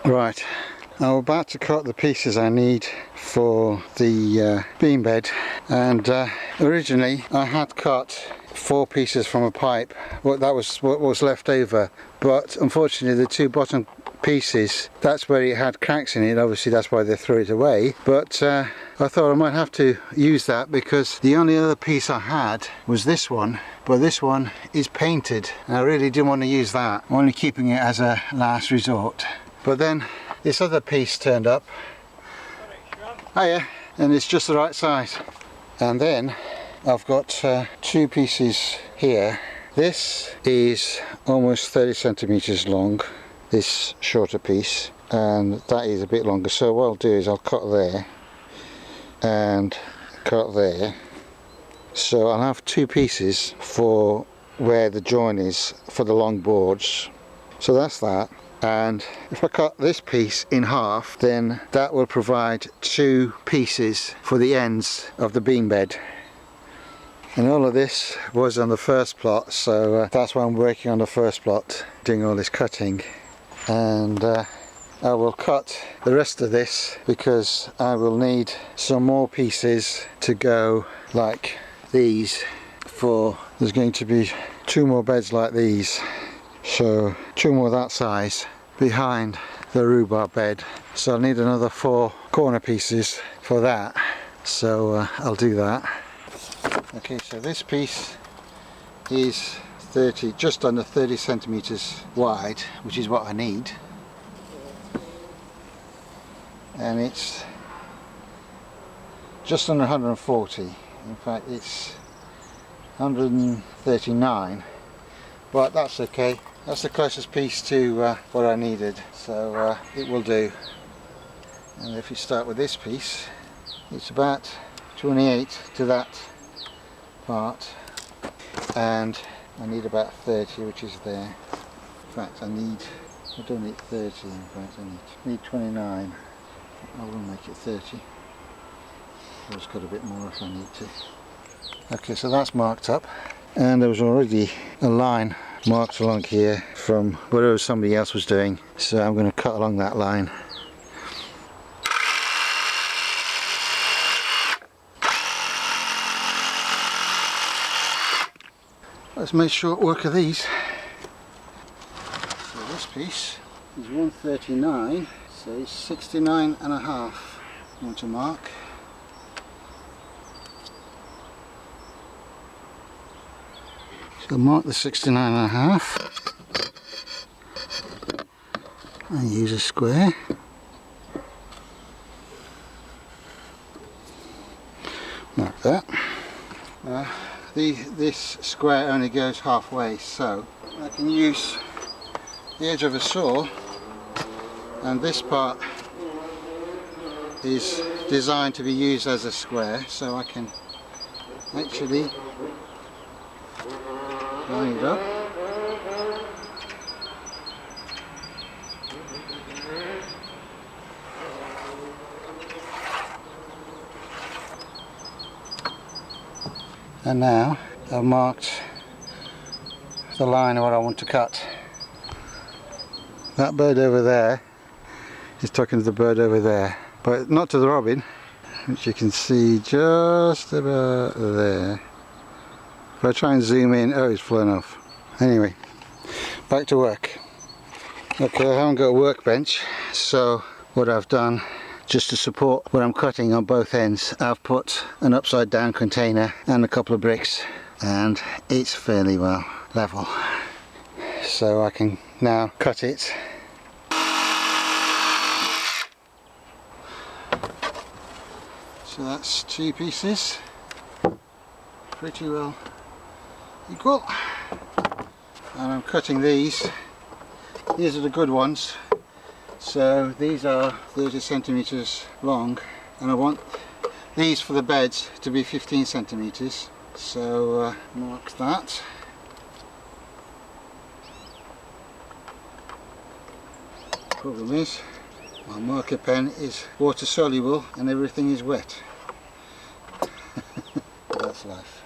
Right, I'm about to cut the pieces I need for the beam bed, and originally I had cut 4 pieces from a pipe. Well, that was what was left over, but unfortunately the 2 bottom pieces, that's where it had cracks in it. Obviously that's why they threw it away, but I thought I might have to use that because the only other piece I had was this one, but this one is painted and I really didn't want to use that. I'm only keeping it as a last resort. But then this other piece turned up. Hiya, and it's just the right size. And then I've got 2 pieces here. This is almost 30 centimeters long, this shorter piece, and that is a bit longer. So what I'll do is I'll cut there and cut there. So I'll have 2 pieces for where the join is for the long boards. So that's that. And if I cut this piece in half, then that will provide 2 pieces for the ends of the beam bed. And all of this was on the first plot, so that's why I'm working on the first plot, doing all this cutting. And I will cut the rest of this because I will need some more pieces to go like these. There's going to be 2 more beds like these, so 2 more that size behind the rhubarb bed. So I'll need another 4 corner pieces for that, so I'll do that. Okay, so this piece is just under 30 centimeters wide, which is what I need, and it's just under 140. In fact, it's 139, but that's okay. That's the closest piece to what I needed, so it will do. And if you start with this piece, it's about 28 to that part, and I need about 30, which is there. In fact, I don't need 30, in fact I need 29. I will make it 30. I've just got a bit more if I need to. Okay, so that's marked up, and there was already a line marked along here from whatever somebody else was doing, so I'm going to cut along that line. Let's make short work of these. So this piece is 139, so it's 69 and a half. I want to mark. So mark the 69 and a half and use a square. Mark that. This square only goes halfway, so I can use the edge of a saw, and this part is designed to be used as a square, so I can actually line it up. And now I've marked the line of what I want to cut. That bird over there is talking to the bird over there, but not to the robin, which you can see just about there. If I try and zoom in, oh, it's flown off. Anyway, back to work. Okay, I haven't got a workbench, so what I've done, just to support what I'm cutting on both ends, I've put an upside down container and a couple of bricks, and it's fairly well level. So I can now cut it. So that's 2 pieces, pretty well equal. And I'm cutting these. These are the good ones. So these are 30 centimeters long, and I want these for the beds to be 15 centimeters. So mark that. Problem is, my marker pen is water soluble and everything is wet. That's life.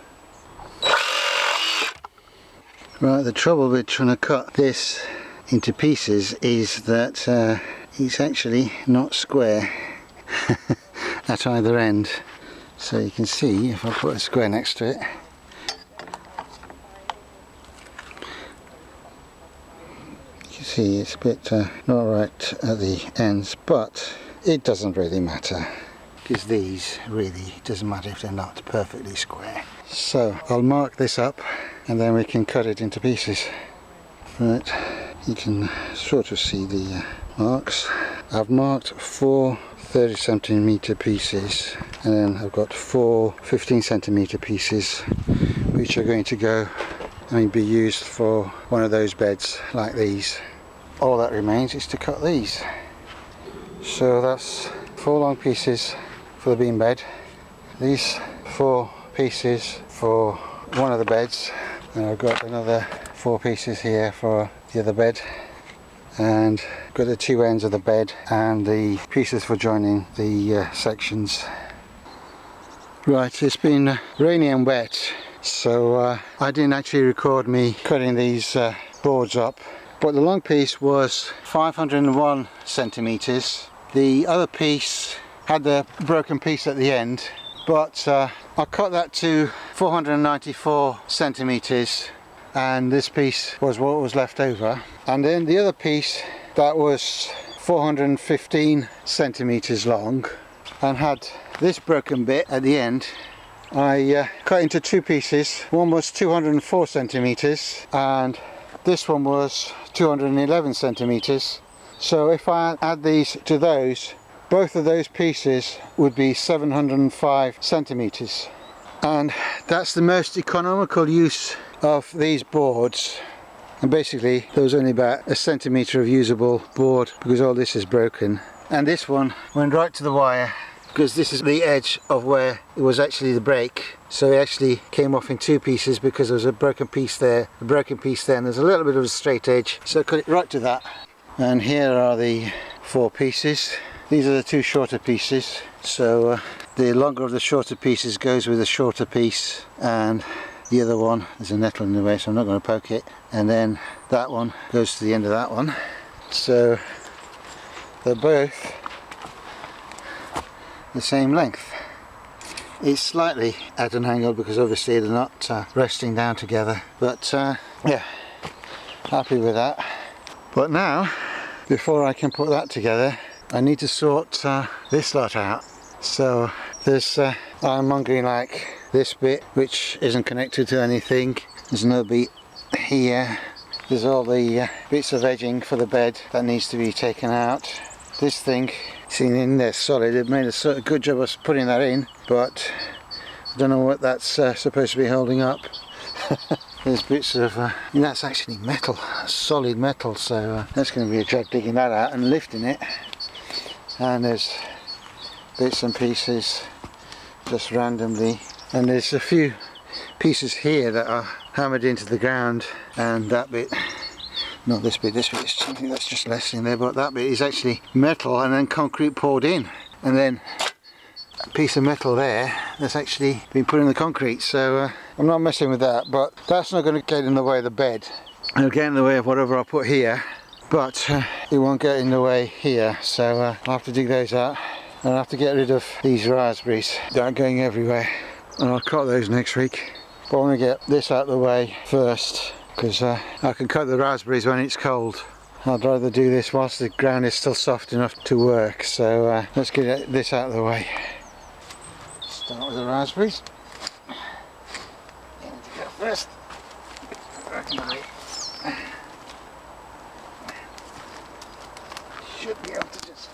Right, the trouble with trying to cut this into pieces is that it's actually not square at either end. So you can see if I put a square next to it, you can see it's a bit not right at the ends, but it doesn't really matter, because these really doesn't matter if they're not perfectly square. So I'll mark this up and then we can cut it into pieces. Right, you can sort of see the marks. I've marked 4 30cm pieces, and then I've got 4 15cm pieces which are going to go and be used for one of those beds like these. All that remains is to cut these. So that's 4 long pieces for the beam bed, these 4 pieces for one of the beds, and I've got another 4 pieces here for the other bed, and got the 2 ends of the bed and the pieces for joining the sections. Right, it's been rainy and wet, so I didn't actually record me cutting these boards up, but the long piece was 501 centimeters. The other piece had the broken piece at the end, but I cut that to 494 centimeters, and this piece was what was left over. And then the other piece that was 415 centimeters long and had this broken bit at the end, I cut into 2 pieces. One was 204 centimeters and this one was 211 centimeters. So if I add these to those, both of those pieces would be 705 centimeters. And that's the most economical use of these boards. And basically there was only about a centimetre of usable board because all this is broken. And this one went right to the wire because this is the edge of where it was actually the break. So it actually came off in 2 pieces because there was a broken piece there, a broken piece there, and there's a little bit of a straight edge. So I cut it right to that. And here are the 4 pieces. These are the 2 shorter pieces. So the longer of the shorter pieces goes with the shorter piece, and the other one, there's a nettle in the way so I'm not going to poke it, and then that one goes to the end of that one. So they're both the same length. It's slightly at an angle because obviously they're not resting down together, but yeah, happy with that. But now, before I can put that together, I need to sort this lot out. So there's ironmongery like this bit which isn't connected to anything. There's no bit here. There's all the bits of edging for the bed that needs to be taken out. This thing, seen in there solid, they've made a good job of putting that in, but I don't know what that's supposed to be holding up. There's bits of, that's actually metal, solid metal, so that's going to be a job digging that out and lifting it. And there's bits and pieces just randomly, and there's a few pieces here that are hammered into the ground, and that bit, not this bit is something that's just resting there, but that bit is actually metal and then concrete poured in, and then a piece of metal there that's actually been put in the concrete. So I'm not messing with that, but that's not going to get in the way of the bed. It'll get in the way of whatever I put here, but it won't get in the way here, so I'll have to dig those out. And I'll have to get rid of these raspberries that are going everywhere, and I'll cut those next week. But I want to get this out of the way first, because I can cut the raspberries when it's cold. I'd rather do this whilst the ground is still soft enough to work, so let's get this out of the way. Start with the raspberries. You need to go first. Should be able to just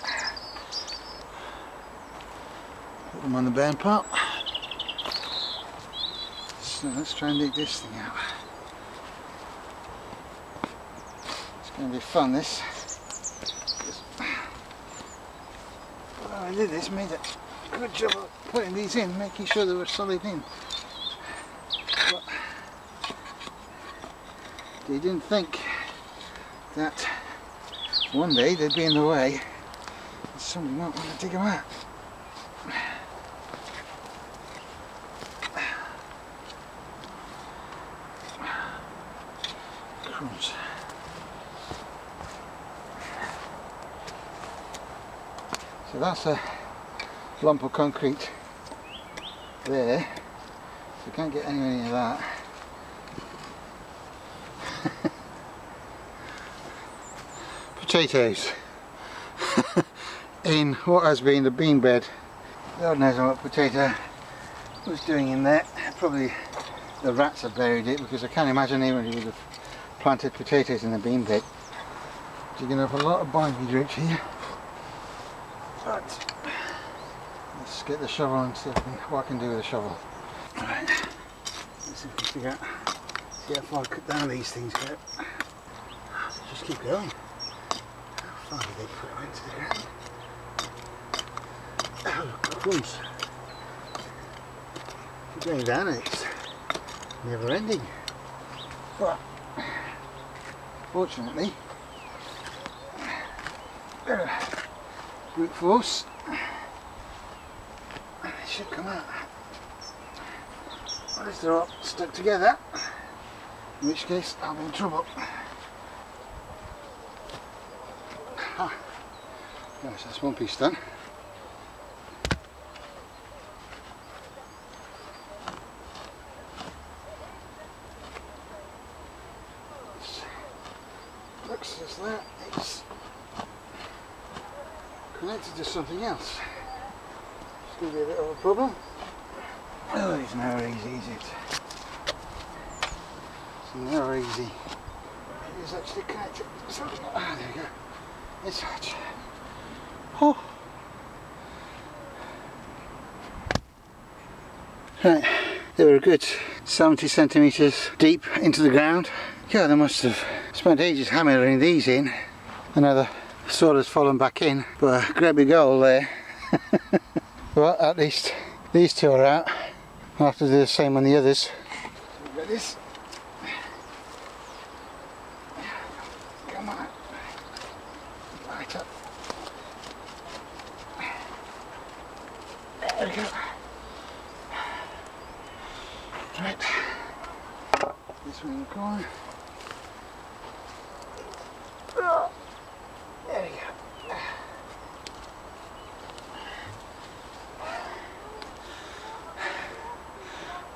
put them on the burn pot. So let's try and dig this thing out. It's going to be fun, this. Well, I did this, made a good job of putting these in, making sure they were solid in. But they didn't think that one day they'd be in the way and somebody might want to dig them out. Crumbs. So that's a lump of concrete there, so you can't get any of that. Potatoes in what has been the bean bed. God knows what potato was doing in there. Probably the rats have buried it, because I can't imagine anybody would have planted potatoes in the bean bed. You're going to have a lot of bindweed roots here. But let's get the shovel and see what I can do with the shovel. Right, let's see if we can figure out see how far down these things go. Just keep going. How far do they put them into the ground? Oh, crumbs. Keep going down and it's never ending. But fortunately, brute force, and it should come out. Unless they're all stuck together, in which case I'll be in trouble. Ah, gosh, that's one piece done. Looks as though it's connected to something else. It's going to be a bit of a problem. Oh, it's never easy, is it? It's never easy. It is actually connected to something. Ah, there we go. It's hot. Oh. Right, they were a good 70 centimetres deep into the ground. God, they must have spent ages hammering these in. I know the soil has fallen back in, but a great big hole there. But at least these two are out. I'll have to do the same on the others. We've got this. Come on. Right up. There we go. Right. This one in the corner. There we go.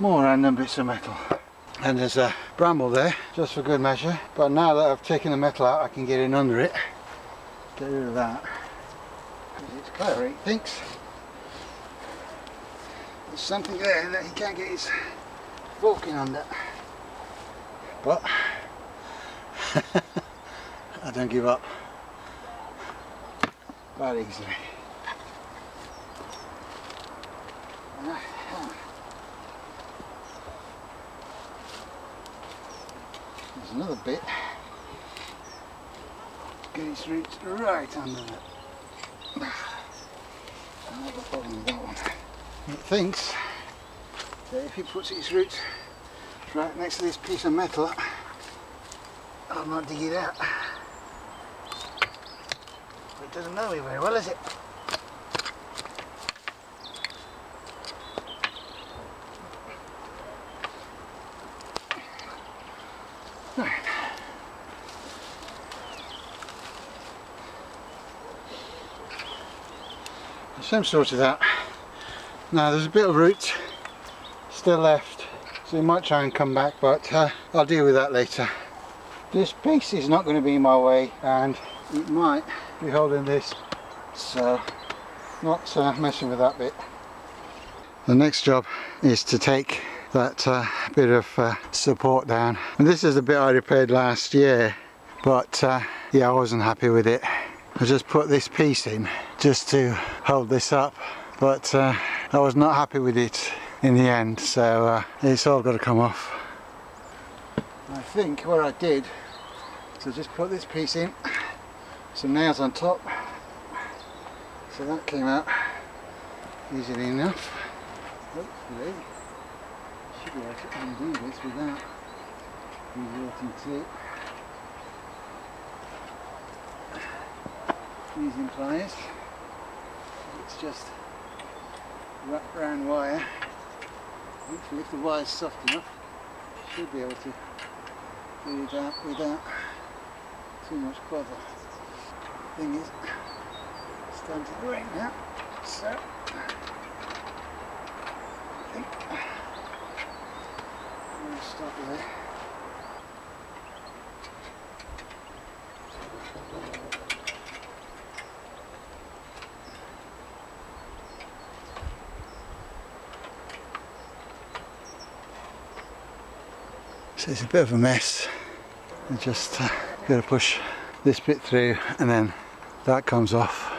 More random bits of metal. And there's a bramble there, just for good measure. But now that I've taken the metal out, I can get in under it. Get rid of that. Because it's clever, he thinks. There's something there that he can't get his fork in under. But I don't give up that easily. There's another bit. Get its roots right under it. Another problem with that one. It thinks that if he puts its roots right next to this piece of metal, I'll not dig it out. But it doesn't know me very well, is it? Right. Same sort of that. Now there's a bit of root still left, so it might try and come back, but I'll deal with that later. This piece is not going to be in my way, and it might be holding this, so not messing with that bit. The next job is to take that bit of support down, and this is the bit I repaired last year, but yeah, I wasn't happy with it. I just put this piece in just to hold this up, but I was not happy with it in the end, so it's all got to come off. I think what I did is I just put this piece in, some nails on top, so that came out easily enough. Hopefully should be able to undo this without resorting to using pliers. It's just wrapped round wire. Hopefully if the wire is soft enough, you should be able to do that without too much bother. Thing is, it's starting to rain now, so I think I'm going to stop there. So it's a bit of a mess. I just got to push this bit through and then that comes off.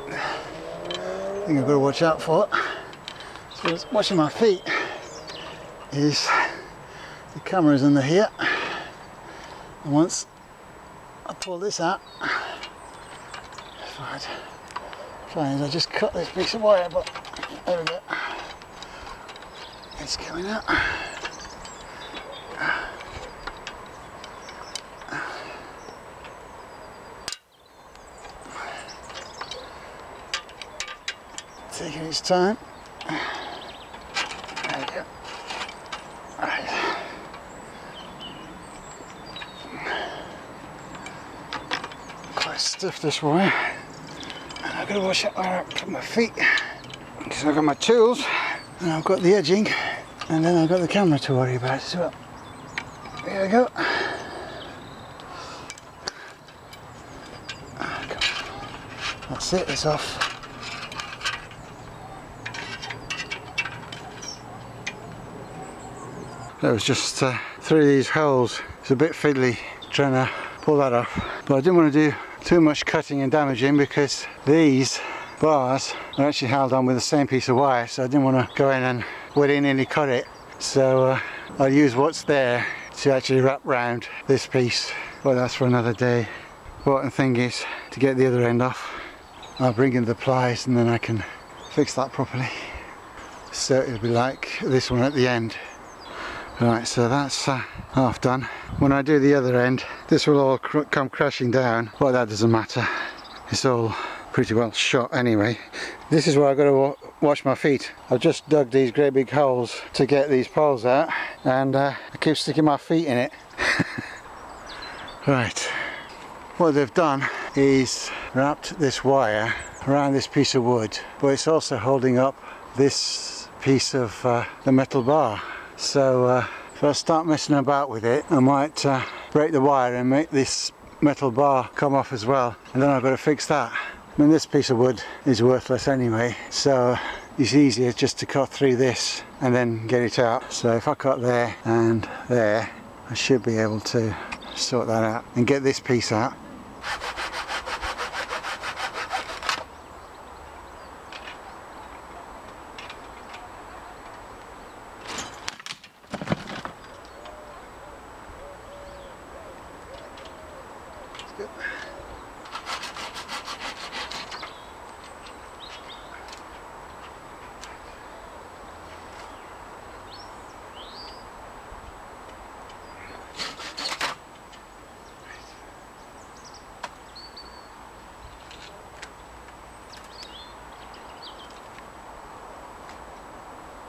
I think I've got to watch out for. So what's watching my feet is the camera's under here, and once I pull this out, fine, I just cut this piece of wire, but there we go, it's coming out. Taking its time. There we go. Right. Quite stiff this wire. And I've got to watch out where I put my feet. Because I've got my tools and I've got the edging and then I've got the camera to worry about as well. There we go. That's it, it's off. That was just through these holes. It's a bit fiddly trying to pull that off, but I didn't want to do too much cutting and damaging because these bars are actually held on with the same piece of wire, so I didn't want to go in and willy-nilly cut it. So I'll use what's there to actually wrap round this piece, but that's for another day. Important thing is to get the other end off. I'll bring in the pliers and then I can fix that properly, so it'll be like this one at the end. Right, so that's half done. When I do the other end, this will all come crashing down, but that doesn't matter. It's all pretty well shot anyway. This is where I've got to wash my feet. I've just dug these great big holes to get these poles out, and I keep sticking my feet in it. Right, what they've done is wrapped this wire around this piece of wood, but it's also holding up this piece of the metal bar. So if I start messing about with it, I might break the wire and make this metal bar come off as well, and then I've got to fix that. I mean, this piece of wood is worthless anyway, so it's easier just to cut through this and then get it out. So if I cut there and there, I should be able to sort that out and get this piece out.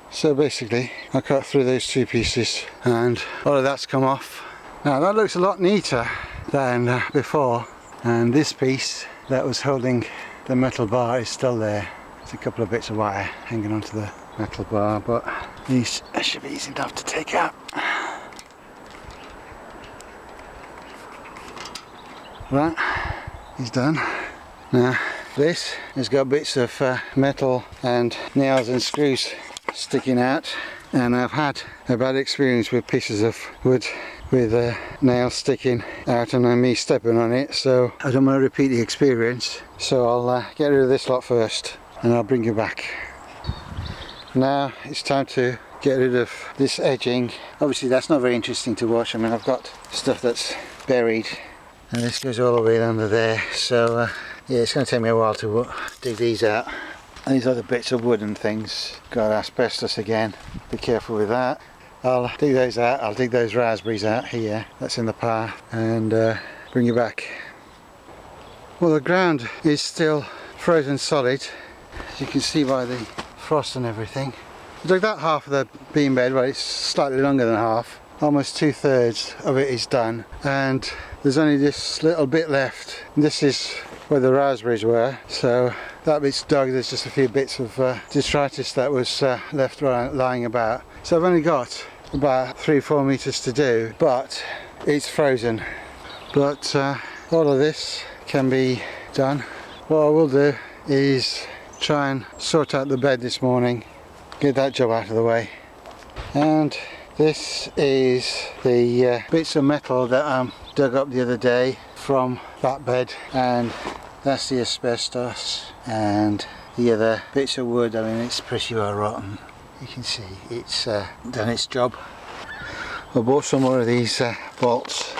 So basically I cut through those two pieces and all of that's come off. Now that looks a lot neater than before, and this piece that was holding the metal bar is still there. There's a couple of bits of wire hanging onto the metal bar, but these should be easy enough to take out. Right, he's done. Now this has got bits of metal and nails and screws sticking out, and I've had a bad experience with pieces of wood with nails sticking out and me stepping on it, so I don't want to repeat the experience. So I'll get rid of this lot first and I'll bring you back. Now it's time to get rid of this edging. Obviously that's not very interesting to watch. I mean, I've got stuff that's buried and this goes all the way under there, so yeah, it's going to take me a while to dig these out. These other bits of wood and things got asbestos again, be careful with that. I'll dig those out. I'll dig those raspberries out here, that's in the path, and bring you back. Well, the ground is still frozen solid, as you can see by the frost and everything. I dug that half of the beam bed, well it's slightly longer than half. Almost 2/3 of it is done, and there's only this little bit left. This is where the raspberries were, so that bit's dug. There's just a few bits of detritus that was left lying about. So I've only got about 3-4 meters to do, but it's frozen. But all of this can be done. What I will do is try and sort out the bed this morning, get that job out of the way. And this is the bits of metal that I dug up the other day from that bed, and that's the asbestos, and the other bits of wood. I mean, it's pretty well rotten. You can see it's done its job. I bought some more of these bolts.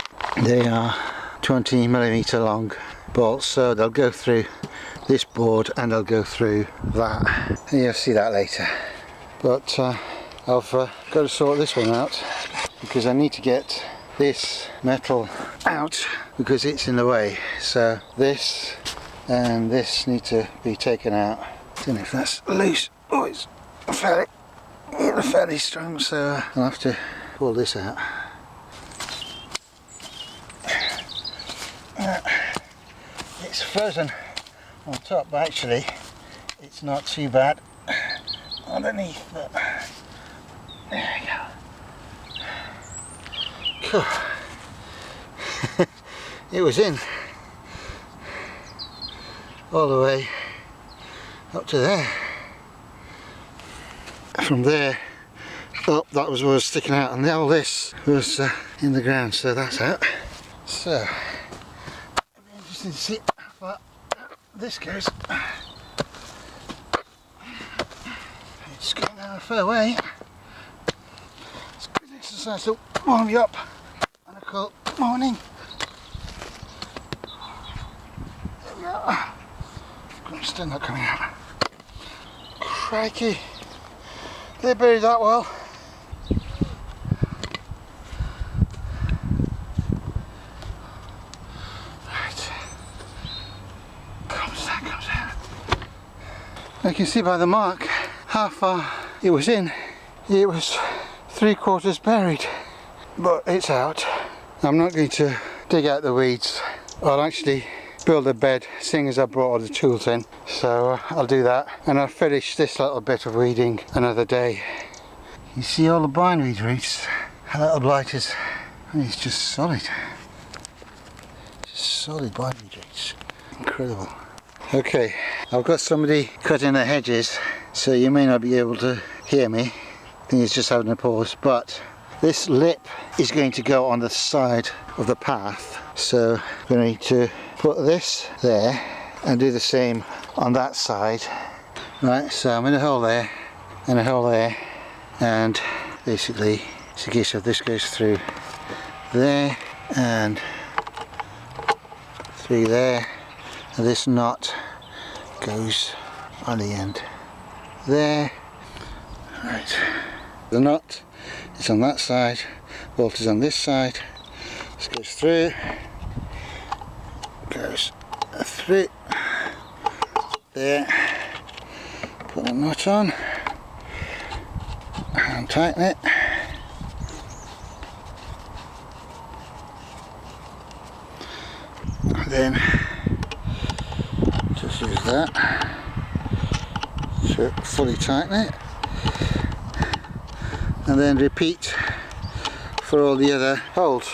They are 20mm long bolts, so they'll go through this board and they'll go through that. And you'll see that later. But I've got to sort this one out because I need to get this metal out because it's in the way. So this and this need to be taken out. I don't know if that's loose. Oh, it's fairly strong, so I'll have to pull this out. It's frozen on top, but actually it's not too bad underneath. But there we go. Cool. It was in all the way up to there. From there up, that was what was sticking out, and all this was in the ground, so that's out. So it'll be interesting to see how far this goes. It's going down a fair way. It's good exercise to warm you up on a cold morning. There we go. I'm still not coming out. Crikey, they buried that well. Right, comes out. You can see by the mark how far it was in. It was 3/4 buried, but it's out. I'm not going to dig out the weeds. I'll actually build a bed, seeing as I brought all the tools in. So I'll do that, and I'll finish this little bit of weeding another day. You see all the bindweed roots, how little blighters. I mean, it's just solid. Just solid bindweed roots. Incredible. Okay, I've got somebody cutting the hedges, so you may not be able to hear me. I think it's just having a pause, but this lip is going to go on the side of the path, so we're going to put this there and do the same on that side. Right, so I'm in a hole there and a hole there, and basically it's a case of this goes through there and through there, and this knot goes on the end there. Right, the knot is on that side, bolt is on this side. This goes through, goes through there, put a knot on and tighten it. And then just use that to fully tighten it, and then repeat for all the other holes.